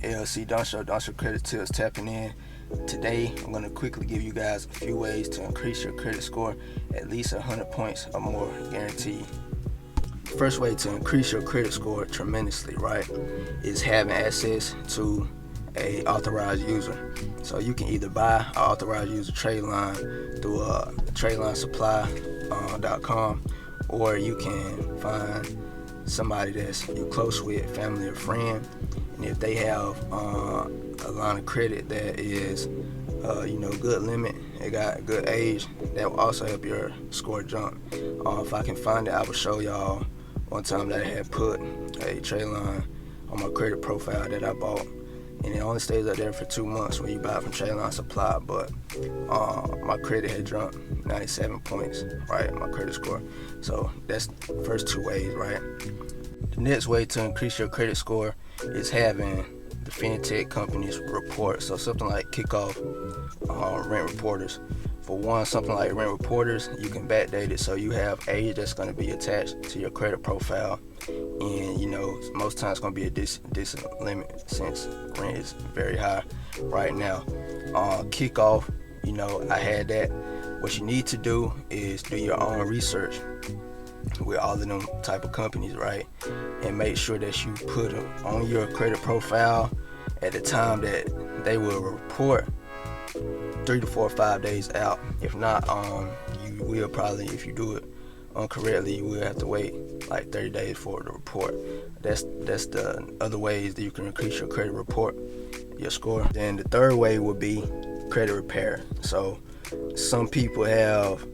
LC Don't Show Credit Tips tapping in. Today, I'm going to quickly give you guys a few ways to increase your credit score at least 100 points or more, guaranteed. First way to increase your credit score tremendously, right, is having access to a authorized user. So you can either buy an authorized user trade line through TradeLineSupply.com, or you can find somebody that's you're close with, family or friend, and if they have a line of credit that is good limit, they got good age, that will also help your score jump. If I can find it, I will show y'all one time that I had put a trade line on my credit profile that I bought, and it only stays up there for 2 months when you buy it from Trade Line Supply, but my credit had jumped 97 points, right, my credit score. So that's the first 2 ways, right? The next way to increase your credit score is having the fintech companies report. So something like Kickoff, Rent Reporters. For one, something like Rent Reporters, you can backdate it so you have age that's going to be attached to your credit profile, and most times it's going to be a decent limit since rent is very high right now. Kickoff, I had that. What you need to do is do your own research with all of them type of companies, right, and make sure that you put them on your credit profile at the time that they will report 3 to 4 or 5 days out. If not, you will probably, if you do it incorrectly, you will have to wait like 30 days for it to report. That's the other ways that you can increase your credit report, your score. Then the third way would be credit repair. So some people have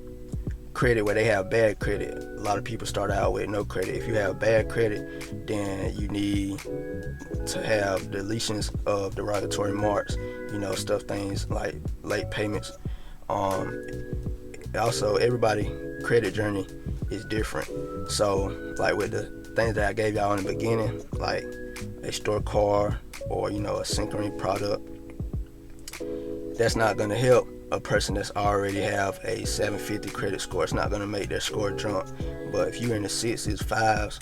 credit where they have bad credit. A lot of people start out with no credit. If you have bad credit, then you need to have deletions of derogatory marks, things like late payments. Also, everybody credit journey is different. So like with the things that I gave y'all in the beginning, like a store card or a Synchrony product, that's not going to help a person that's already have a 750 credit score. It's not going to make their score jump. But if you're in the 6s, 5s,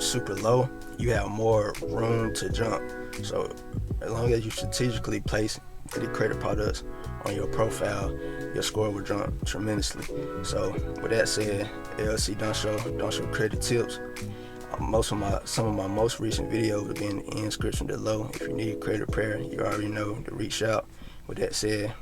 super low, you have more room to jump. So as long as you strategically place the credit products on your profile, your score will jump tremendously. So with that said, LC Don't Show Credit Tips. Some of my most recent videos will be in the description below. If you need credit repair, you already know to reach out. With that said,